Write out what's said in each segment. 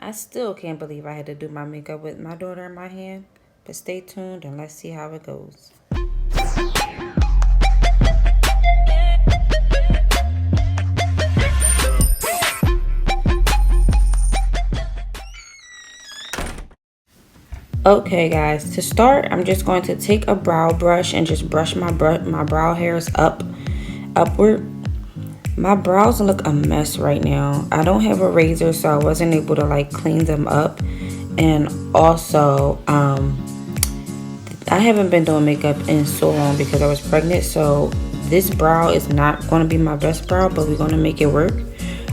I still can't believe I had to do my makeup with my daughter in my hand. But stay tuned and let's see how it goes. Okay guys, to start, I'm just going to take a brow brush and just brush my brow hairs upward. My brows look a mess right now. I don't have a razor, so I wasn't able to like clean them up. And also, I haven't been doing makeup in so long because I was pregnant, so this brow is not going to be my best brow, but we're going to make it work.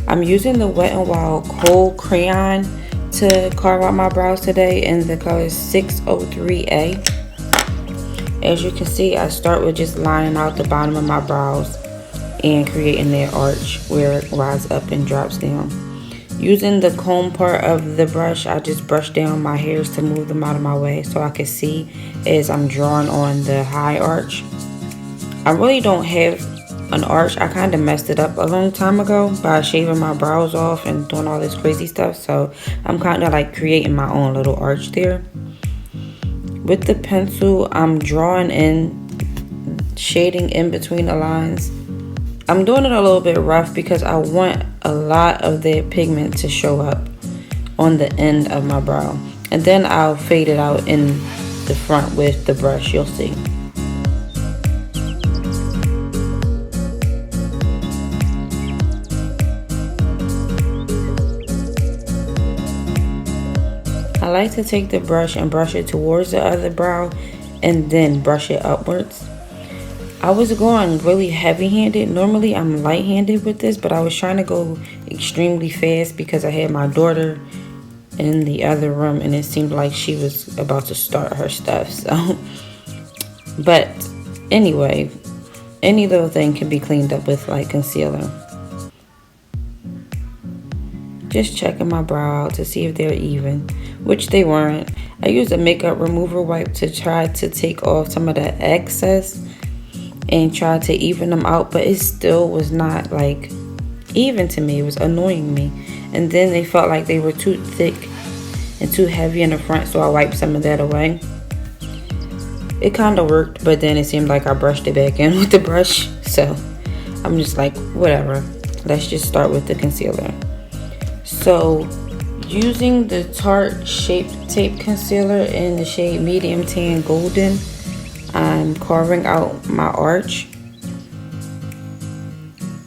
I'm using the Wet n Wild Kohl Crayon to carve out my brows today in the color 603A. As you can see, I start with just lining out the bottom of my brows and creating that arch where it rises up and drops down. Using the comb part of the brush, I just brush down my hairs to move them out of my way so I can see as I'm drawing on the high arch. I really don't have an arch. I kind of messed it up a long time ago by shaving my brows off and doing all this crazy stuff, so I'm kind of like creating my own little arch there. With the pencil, I'm drawing in, shading in between the lines. I'm doing it a little bit rough because I want a lot of the pigment to show up on the end of my brow, and then I'll fade it out in the front with the brush. You'll see. I like to take the brush and brush it towards the other brow and then brush it upwards. I was going really heavy-handed. Normally I'm light-handed with this, but I was trying to go extremely fast because I had my daughter in the other room and it seemed like she was about to start her stuff. So, but anyway, any little thing can be cleaned up with like concealer. Just checking my brow out to see if they're even, which they weren't. I used a makeup remover wipe to try to take off some of the excess and try to even them out, but it still was not like even to me. It was annoying me. And then they felt like they were too thick and too heavy in the front, so I wiped some of that away. It kind of worked, but then it seemed like I brushed it back in with the brush, so I'm just like, whatever, let's just start with the concealer. So using the Tarte Shape Tape Concealer in the shade Medium Tan Golden, I'm carving out my arch.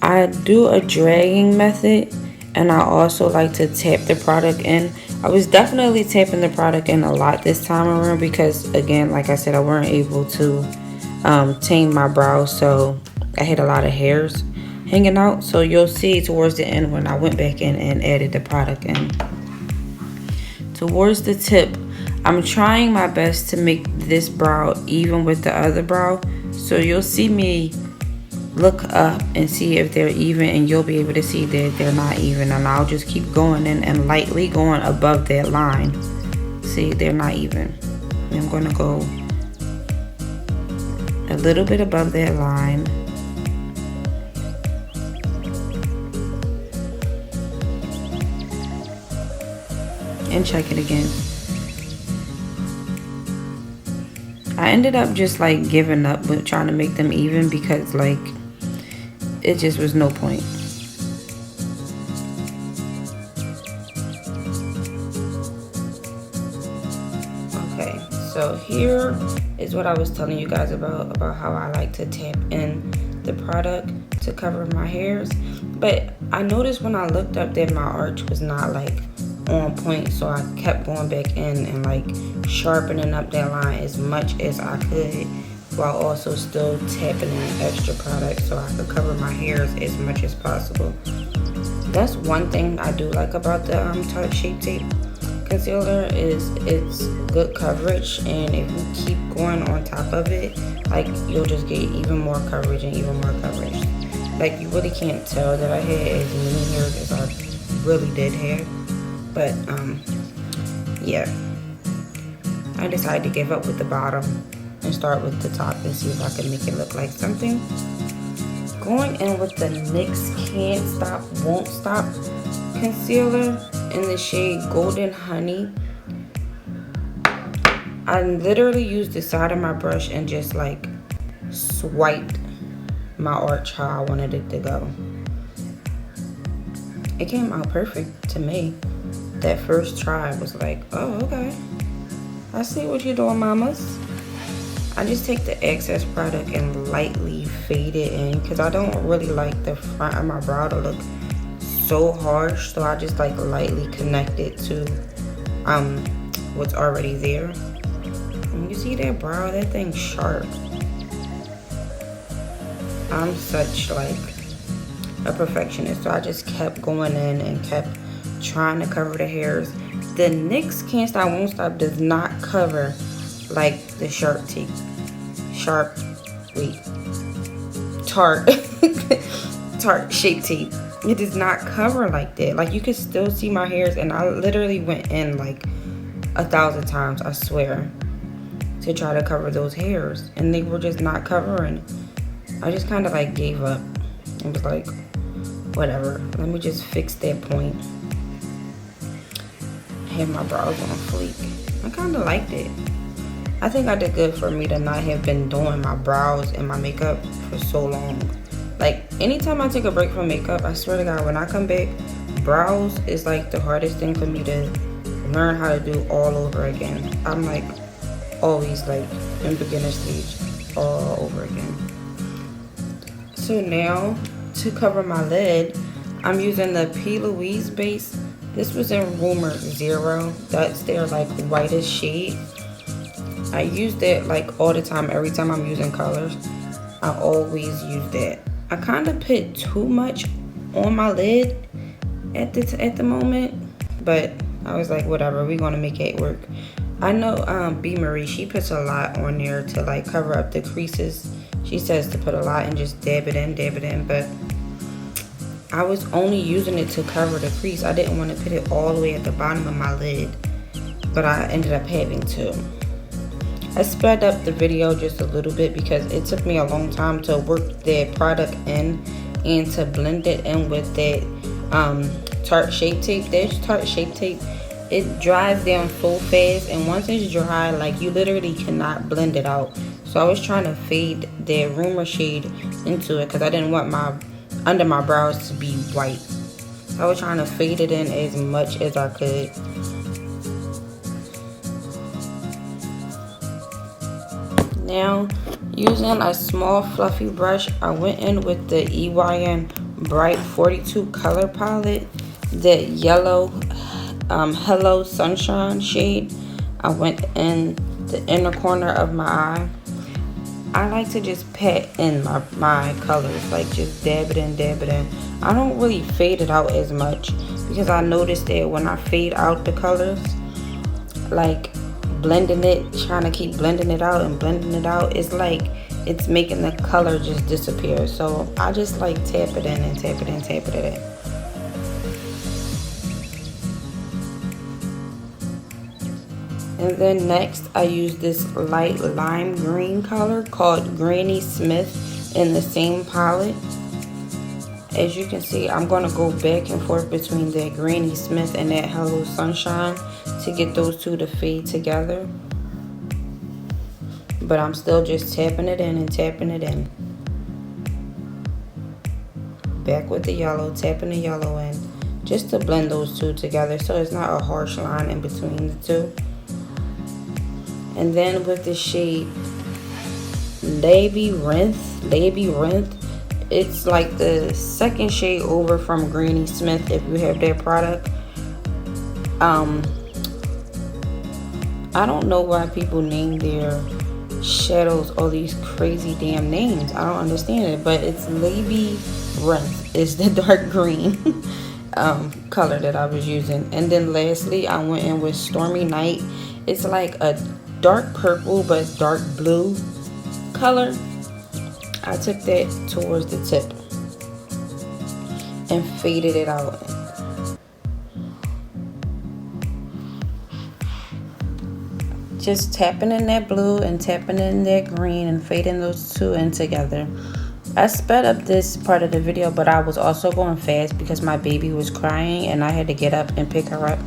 I do a dragging method, and I also like to tap the product in. I was definitely tapping the product in a lot this time around because, again, like I said, I weren't able to tame my brows, so I had a lot of hairs hanging out. So you'll see towards the end when I went back in and added the product in. Towards the tip, I'm trying my best to make this brow even with the other brow. So you'll see me look up and see if they're even, and you'll be able to see that they're not even. And I'll just keep going in and lightly going above that line. See, they're not even. And I'm going to go a little bit above that line. And check it again. I ended up just like giving up with trying to make them even because like it just was no point. Okay, so here is what I was telling you guys about how I like to tap in the product to cover my hairs. But I noticed when I looked up that my arch was not like on point, so I kept going back in and like sharpening up that line as much as I could while also still tapping in extra product so I could cover my hairs as much as possible. That's one thing I do like about the Tarte Shape Tape Concealer is it's good coverage, and if you keep going on top of it, like you'll just get even more coverage and even more coverage. Like you really can't tell that I had as many hairs as I really did have. But yeah, I decided to give up with the bottom and start with the top and see if I can make it look like something. Going in with the NYX Can't Stop Won't Stop concealer in the shade Golden Honey. I literally used the side of my brush and just like swiped my arch how I wanted it to go. It came out perfect to me. That first try was like, oh, okay. I see what you're doing, mamas. I just take the excess product and lightly fade it in because I don't really like the front of my brow to look so harsh. So I just like lightly connect it to what's already there. And you see that brow? That thing's sharp. I'm such like a perfectionist, so I just kept going in and kept trying to cover the hairs. The NYX Can't Stop Won't Stop does not cover like the Tarte Shape Tape. It does not cover like that. Like you can still see my hairs, and I literally went in like 1,000 times, I swear, to try to cover those hairs, and they were just not covering. I just kind of like gave up and was like, whatever, let me just fix that point. Have my brows on fleek. I kind of liked it. I think I did good for me to not have been doing my brows and my makeup for so long. Like anytime I take a break from makeup, I swear to God, when I come back, brows is like the hardest thing for me to learn how to do all over again. I'm like always like in beginner stage all over again. So now to cover my lid, I'm using the P. Louise base. This was in Rumor 0. That's their like whitest shade. I use that like all the time. Every time I'm using colors, I always use that. I kind of put too much on my lid at the moment, but I was like, whatever, we're gonna make it work. I know B. Marie, she puts a lot on there to like cover up the creases. She says to put a lot and just dab it in, but I was only using it to cover the crease. I didn't want to put it all the way at the bottom of my lid, but I ended up having to. I sped up the video just a little bit because it took me a long time to work that product in and to blend it in with that Tarte Shape Tape. That Tarte Shape Tape, it dries down so fast, and once it's dry, like you literally cannot blend it out. So I was trying to fade the Rumor shade into it because I didn't want my under my brows to be white. I was trying to fade it in as much as I could. Now, using a small fluffy brush, I went in with the EYN Bright 42 color palette, that yellow Hello Sunshine shade. I went in the inner corner of my eye. I like to just pat in my colors, like just dab it in. I don't really fade it out as much because I noticed that when I fade out the colors, like blending it, trying to keep blending it out and blending it out, it's like it's making the color just disappear. So I just like tap it in and tap it in. And then next I use this light lime green color called Granny Smith in the same palette. As you can see, I'm going to go back and forth between that Granny Smith and that Hello Sunshine to get those two to fade together. But I'm still just tapping it in and tapping it in. Back with the yellow, tapping the yellow in, just to blend those two together so it's not a harsh line in between the two. And then with the shade Labyrinth, it's like the second shade over from Granny Smith if you have that product. I don't know why people name their shadows all these crazy damn names. I don't understand it, but it's Labyrinth is the dark green color that I was using. And then lastly, I went in with Stormy Night. It's like a dark purple but dark blue color. I took that towards the tip and faded it out. Just tapping in that blue and tapping in that green and fading those two in together. I sped up this part of the video, but I was also going fast because my baby was crying and I had to get up and pick her up.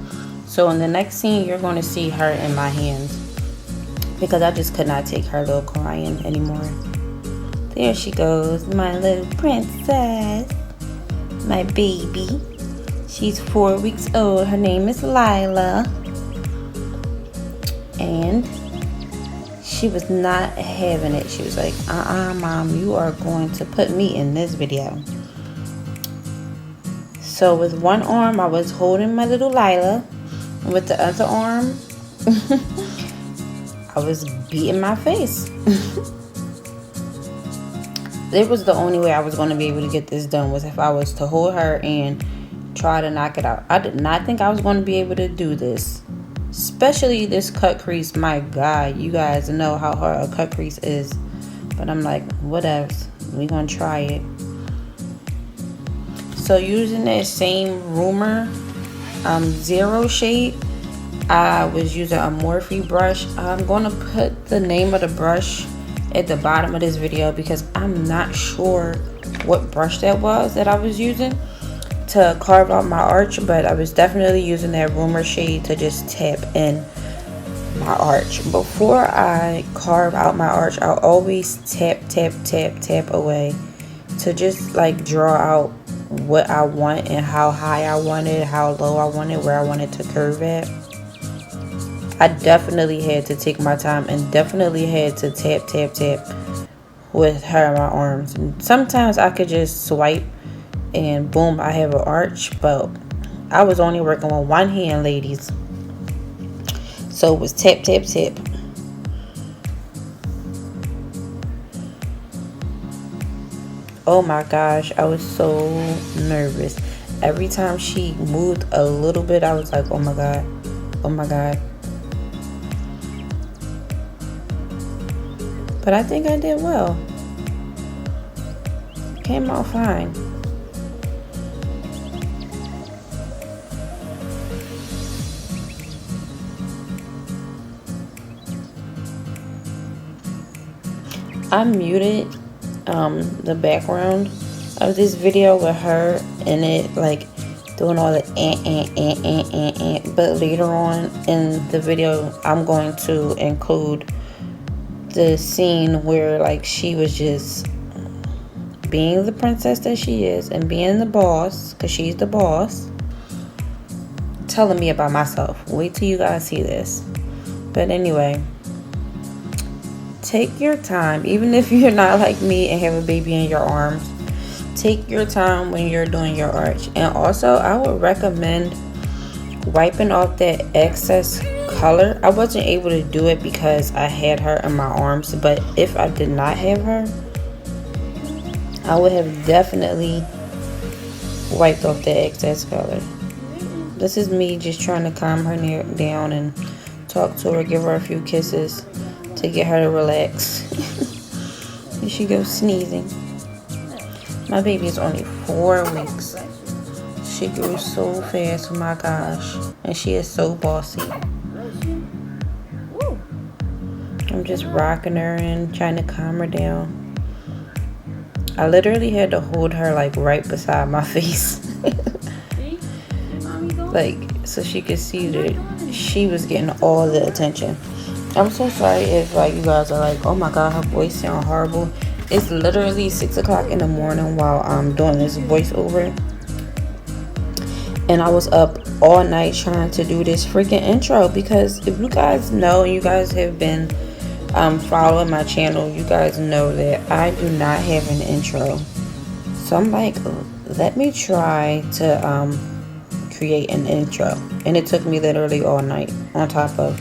So in the next scene, you're going to see her in my hands because I just could not take her little crying anymore. There she goes, my little princess, my baby. She's 4 weeks old. Her name is Lila. And she was not having it. She was like, Mom, you are going to put me in this video. So with one arm, I was holding my little Lila. And with the other arm, I was beating my face. It was the only way I was going to be able to get this done was if I was to hold her and try to knock it out. I did not think I was going to be able to do this. Especially this cut crease. My God, you guys know how hard a cut crease is. But I'm like, whatever. We're going to try it. So using that same Rumor 0 shade, I was using a Morphe brush. I'm going to put the name of the brush at the bottom of this video because I'm not sure what brush that was that I was using to carve out my arch, but I was definitely using that Rumor shade to just tap in my arch. Before I carve out my arch, I'll always tap away to just like draw out what I want and how high I want it, how low I want it, where I want it to curve at. I definitely had to take my time and definitely had to tap with her in my arms. And sometimes I could just swipe and boom, I have an arch, but I was only working with one hand, ladies. So it was tap. Oh my gosh, I was so nervous. Every time she moved a little bit, I was like, oh my God. But I think I did well. Came out fine. I muted the background of this video with her and it like doing all the but later on in the video I'm going to include the scene where like she was just being the princess that she is and being the boss, because she's the boss, telling me about myself. Wait till you guys see this. But anyway, take your time. Even if you're not like me and have a baby in your arms, take your time when you're doing your arch. And also I would recommend wiping off that excess color. I wasn't able to do it because I had her in my arms, but if I did not have her, I would have definitely wiped off the excess color. This is me just trying to calm her down and talk to her, give her a few kisses to get her to relax. Here she goes sneezing. My baby is only 4 weeks. She grew so fast, oh my gosh. And she is so bossy. I'm just rocking her and trying to calm her down. I literally had to hold her like right beside my face. Like, so she could see that she was getting all the attention. I'm so sorry if like you guys are like, oh my God, her voice sounds horrible. It's literally 6 o'clock in the morning while I'm doing this voiceover. And I was up all night trying to do this freaking intro, because if you guys know, you guys have been following my channel, you guys know that I do not have an intro. So I'm like, let me try to create an intro. And it took me literally all night, on top of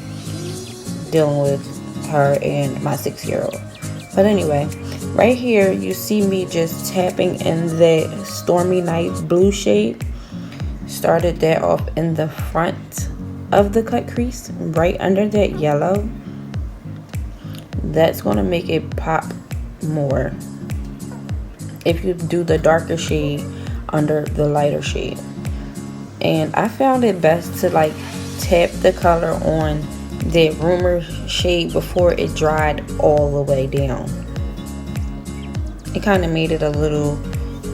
dealing with her and my 6-year-old. But anyway, right here you see me just tapping in the Stormy Night blue shade. Started that off in the front of the cut crease, right under that yellow. That's going to make it pop more if you do the darker shade under the lighter shade. And I found it best to like tap the color on that Rumor shade before it dried all the way down. it kind of made it a little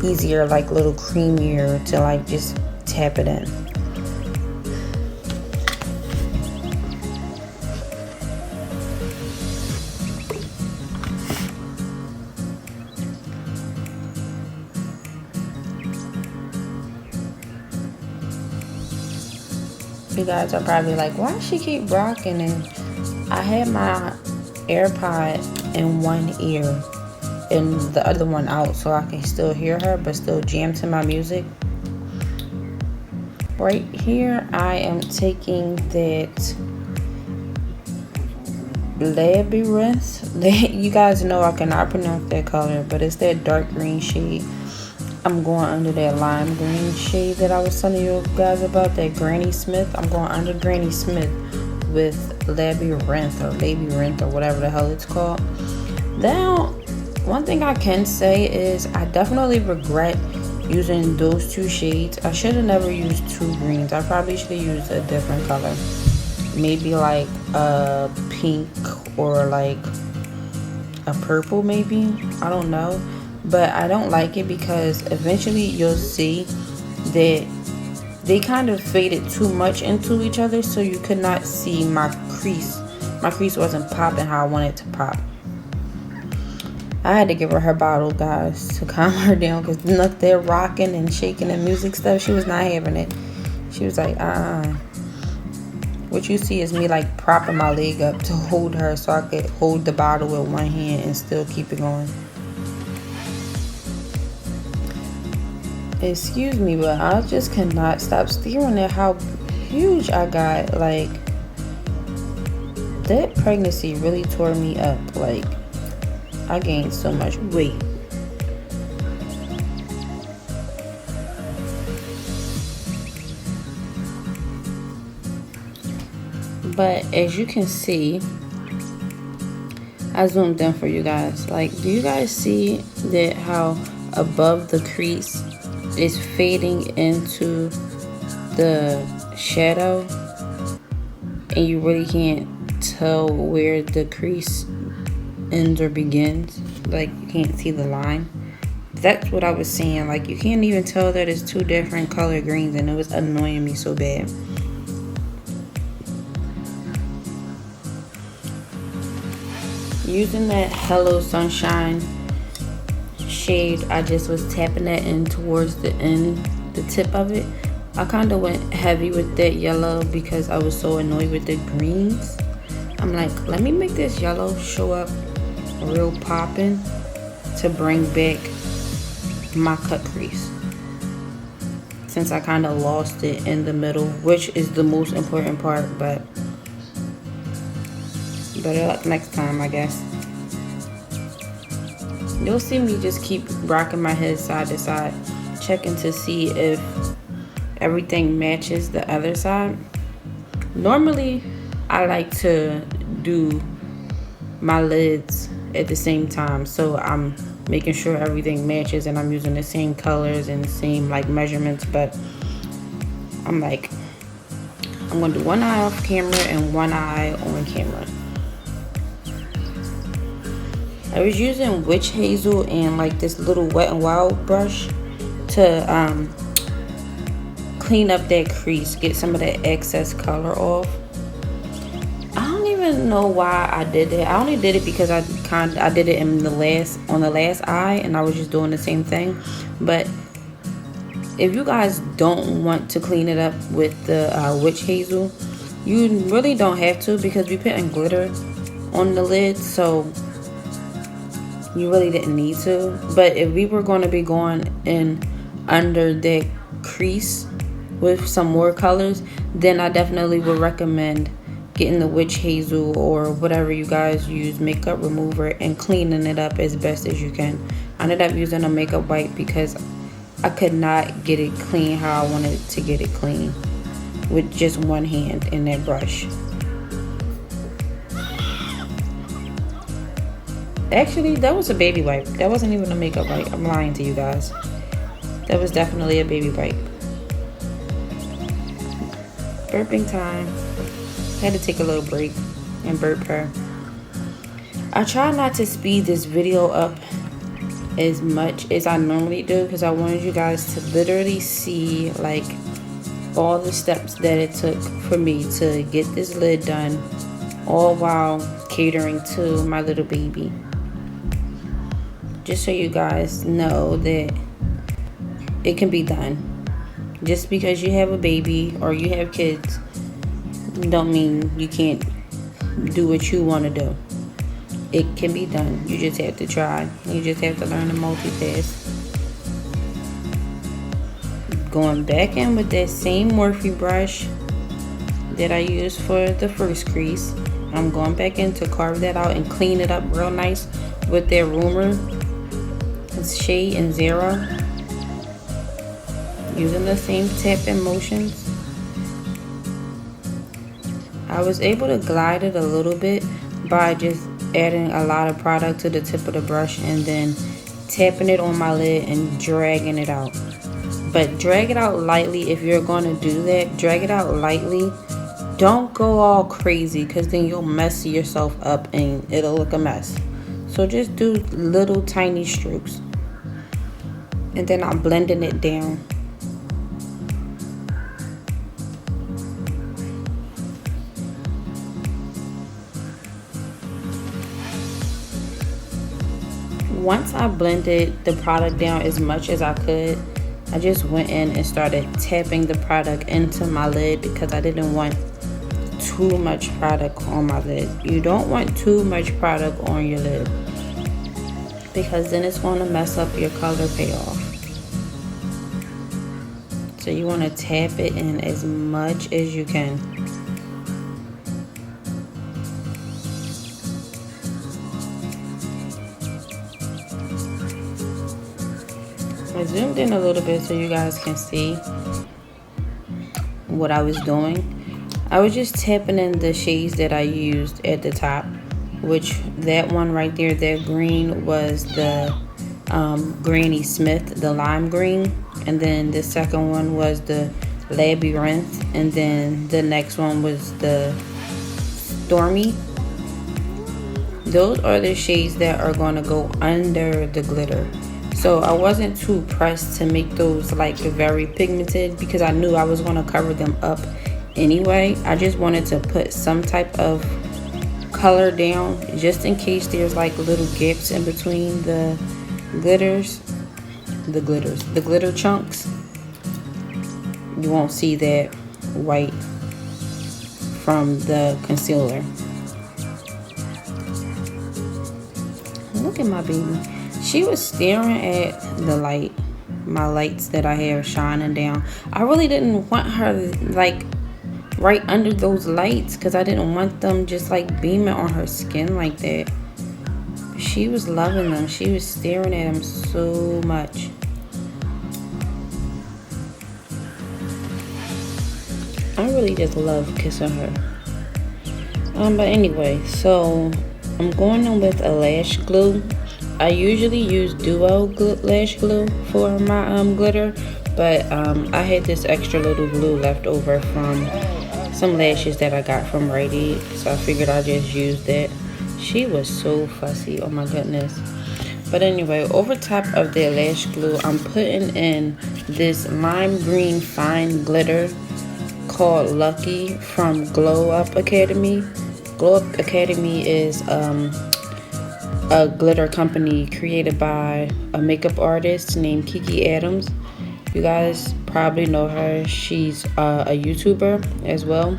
easier, like a little creamier to like just tap it in. You guys are probably like, why does she keep rocking? And I had my AirPod in one ear and the other one out so I can still hear her but still jam to my music. Right here I am taking that Labyrinth. You guys know I cannot pronounce that color, but it's that dark green shade. I'm going under that lime green shade that I was telling you guys about, that Granny Smith. I'm going under Granny Smith with Labyrinth or whatever the hell it's called. Now, one thing I can say is I definitely regret using those two shades. I should have never used two greens. I probably should have used a different color. Maybe like a pink or like a purple maybe. I don't know. But I don't like it because eventually you'll see that they kind of faded too much into each other, so you could not see my crease. My crease wasn't popping how I wanted it to pop. I had to give her bottle, guys, to calm her down, because look, they're rocking and shaking and music stuff. She was not having it. She was like, What you see is me like propping my leg up to hold her so I could hold the bottle with one hand and still keep it going. Excuse me, but I just cannot stop staring at how huge I got. Like, that pregnancy really tore me up. Like, I gained so much weight. But as you can see, I zoomed in for you guys. Like, do you guys see that how above the crease is fading into the shadow, and you really can't tell where the crease ends or begins? Like, you can't see the line. That's what I was saying. Like, you can't even tell that it's two different color greens, and it was annoying me so bad. Using that Hello Sunshine shade, I just was tapping that in towards the end, the tip of it. I kind of went heavy with that yellow because I was so annoyed with the greens. I'm like, let me make this yellow show up real popping to bring back my cut crease, since I kind of lost it in the middle, which is the most important part. But better luck next time, I guess. You'll see me just keep rocking my head side to side, checking to see if everything matches the other side. Normally, I like to do my lids at the same time, so I'm making sure everything matches and I'm using the same colors and the same like measurements. But I'm like, I'm gonna do one eye off camera and one eye on camera. I was using witch hazel and like this little Wet n Wild brush to clean up that crease, get some of that excess color off. I don't even know why I did it. I only did it because I did it in on the last eye, and I was just doing the same thing. But if you guys don't want to clean it up with the witch hazel, you really don't have to, because we putting glitter on the lid, so you really didn't need to. But if we were going to be going in under that crease with some more colors, then I definitely would recommend getting the witch hazel or whatever you guys use, makeup remover, and cleaning it up as best as you can. I ended up using a makeup wipe because I could not get it clean how I wanted to get it clean with just one hand in that brush. Actually, that was a baby wipe. That wasn't even a makeup wipe. I'm lying to you guys. That was definitely a baby wipe. Burping time. Had to take a little break and burp her. I try not to speed this video up as much as I normally do, because I wanted you guys to literally see like all the steps that it took for me to get this lid done, all while catering to my little baby. Just so you guys know that it can be done. Just because you have a baby or you have kids don't mean you can't do what you want to do. It can be done. You just have to try. You just have to learn to multitask. Going back in with that same Morphe brush that I used for the first crease. I'm going back in to carve that out and clean it up real nice with that Rumor shade in 0. Using the same tapping motions. I was able to glide it a little bit by just adding a lot of product to the tip of the brush and then tapping it on my lid and dragging it out. But drag it out lightly. If you're going to do that, drag it out lightly. Don't go all crazy, because then you'll mess yourself up and it'll look a mess. So just do little tiny strokes. And then I'm blending it down. Once I blended the product down as much as I could, I just went in and started tapping the product into my lid because I didn't want too much product on my lid. You don't want too much product on your lid because then it's going to mess up your color payoff. So you want to tap it in as much as you can. I zoomed in a little bit so you guys can see what I was doing. I was just tapping in the shades that I used at the top, which that one right there, that green was the Granny Smith, the lime green, and then the second one was the Labyrinth, and then the next one was the Stormy. Those are the shades that are going to go under the glitter. So I wasn't too pressed to make those like very pigmented because I knew I was going to cover them up anyway. I just wanted to put some type of color down just in case there's like little gaps in between the glitter chunks. You won't see that white from the concealer. Look at my baby. She was staring at the light, my lights that I have shining down. I really didn't want her like right under those lights because I didn't want them just like beaming on her skin like that. She was loving them. She was staring at them so much. I really just love kissing her. But anyway, so I'm going in with a lash glue. I usually use Duo lash glue for my glitter, but I had this extra little glue left over from some lashes that I got from Rite Aid, so I figured I'd just use that. She was so fussy, oh my goodness. But anyway, over top of the lash glue, I'm putting in this lime green fine glitter called Lucky from Glow Up Academy. Glow Up Academy is a glitter company created by a makeup artist named Kiki Adams. You guys probably know her. She's a YouTuber as well.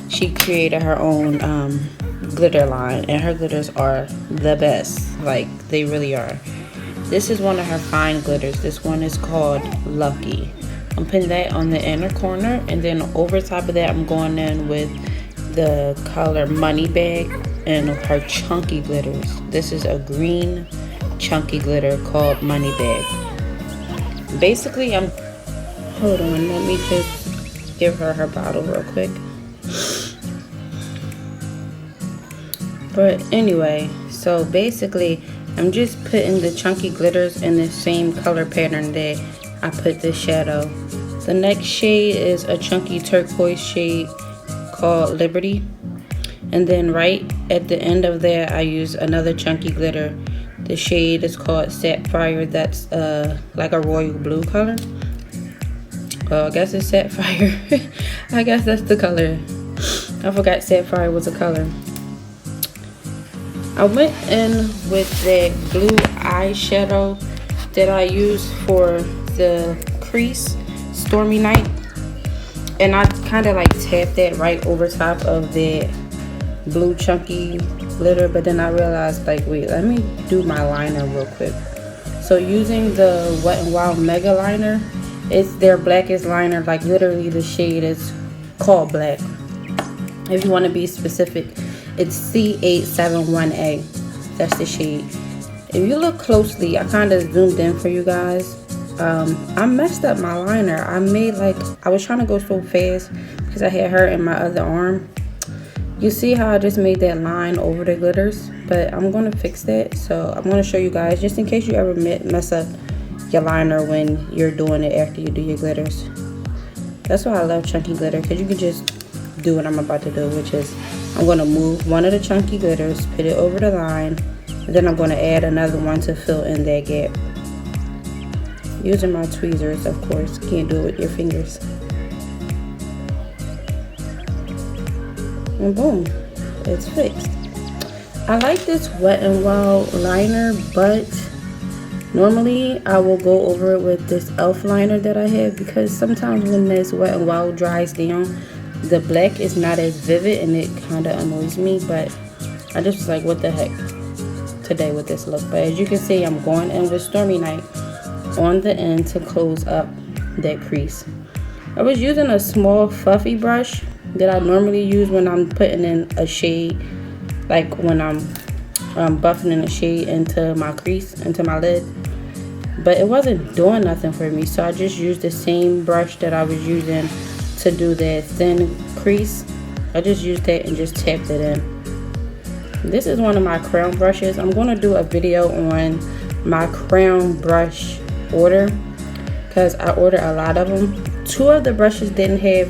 She created her own glitter line, and her glitters are the best. Like, they really are. This is one of her fine glitters. This one is called Lucky. I'm putting that on the inner corner, and then over top of that, I'm going in with the color Money Bag and her chunky glitters. This is a green chunky glitter called Money Bag. Basically, hold on, let me just give her bottle real quick. But anyway, so basically, I'm just putting the chunky glitters in the same color pattern that I put the shadow. The next shade is a chunky turquoise shade called Liberty. And then right at the end of there, I use another chunky glitter The shade is called Sapphire. That's like a royal blue color. I guess it's Sapphire. I guess that's the color. I forgot Sapphire was a color. I went in with that blue eyeshadow that I used for the crease Stormy Night, and I kind of like tapped that right over top of that blue chunky glitter, but then I realized, like, wait, let me do my liner real quick. So using the Wet n Wild Mega Liner, it's their blackest liner, like literally the shade is called black. If you want to be specific, it's C871A. That's the shade. If you look closely, I kind of zoomed in for you guys. I messed up my liner. I was trying to go so fast because I had her in my other arm. You see how I just made that line over the glitters? But I'm going to fix that. So I'm going to show you guys, just in case you ever mess up your liner when you're doing it after you do your glitters. That's why I love chunky glitter, because you can just do what I'm about to do, which is I'm going to move one of the chunky glitters, put it over the line, and then I'm going to add another one to fill in that gap. Using my tweezers, of course. Can't do it with your fingers. And boom, it's fixed. I like this Wet n Wild liner, but normally I will go over it with this e.l.f. liner that I have, because sometimes when this Wet n Wild dries down, the black is not as vivid and it kind of annoys me. But I just was like, what the heck today with this look. But as you can see, I'm going in with Stormy Night on the end to close up that crease. I was using a small fluffy brush that I normally use when I'm putting in a shade, like when I'm buffing in a shade into my crease, into my lid. But it wasn't doing nothing for me, so I just used the same brush that I was using to do that thin crease. I just used that and just tapped it in. This is one of my crown brushes. I'm going to do a video on my crown brush order, because I ordered a lot of them. 2 of the brushes didn't have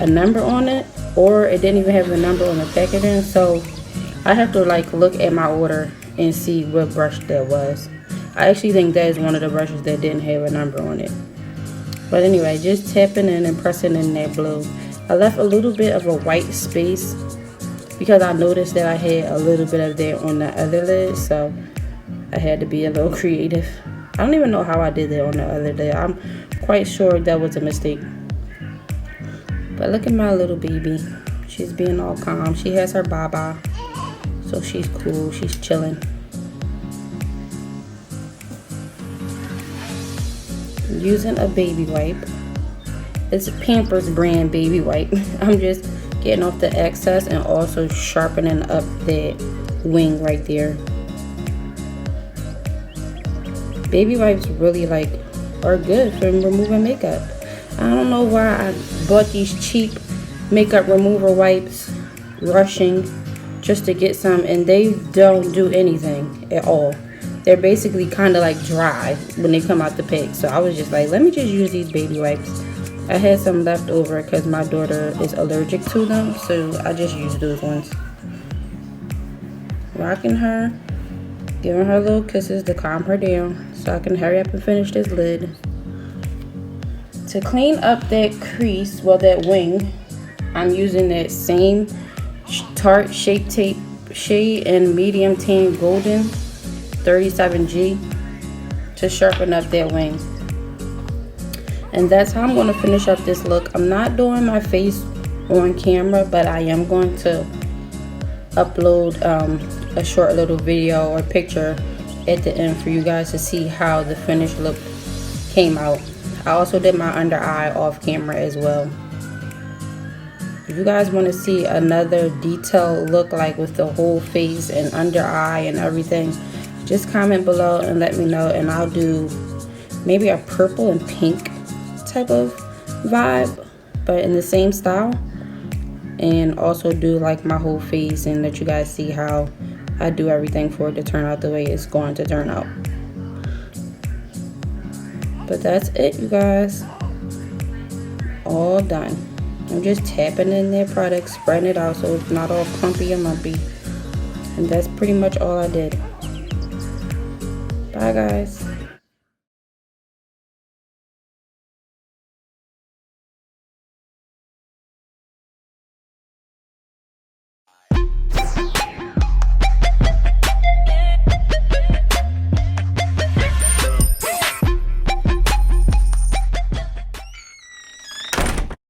a number on it, or it didn't even have the number on the packaging, so I have to like look at my order and see what brush that was. I actually think that is one of the brushes that didn't have a number on it. But anyway, just tapping in and pressing in that blue. I left a little bit of a white space because I noticed that I had a little bit of that on the other lid, so I had to be a little creative. I don't even know how I did that on the other lid. I'm quite sure that was a mistake. But look at my little baby. She's being all calm. She has her baba, so she's cool. She's chilling. Using a baby wipe. It's a Pampers brand baby wipe. I'm just getting off the excess and also sharpening up that wing right there. Baby wipes really are good for removing makeup. I don't know why I bought these cheap makeup remover wipes, rushing, just to get some, and they don't do anything at all. They're basically kind of like dry when they come out the pack. So I was just like, let me just use these baby wipes. I had some left over because my daughter is allergic to them, so I just used those ones. Rocking her, giving her little kisses to calm her down so I can hurry up and finish this lid. To clean up that crease, well, that wing, I'm using that same Tarte Shape Tape shade in Medium Tan Golden 37G to sharpen up that wing. And that's how I'm going to finish up this look. I'm not doing my face on camera, but I am going to upload a short little video or picture at the end for you guys to see how the finished look came out. I also did my under eye off camera as well. If you guys want to see another detailed look, like with the whole face and under eye and everything, just comment below and let me know, and I'll do maybe a purple and pink type of vibe, but in the same style, and also do like my whole face and let you guys see how I do everything for it to turn out the way it's going to turn out. But that's it, you guys. All done. I'm just tapping in their product, spreading it out so it's not all clumpy and lumpy. And that's pretty much all I did. Bye, guys.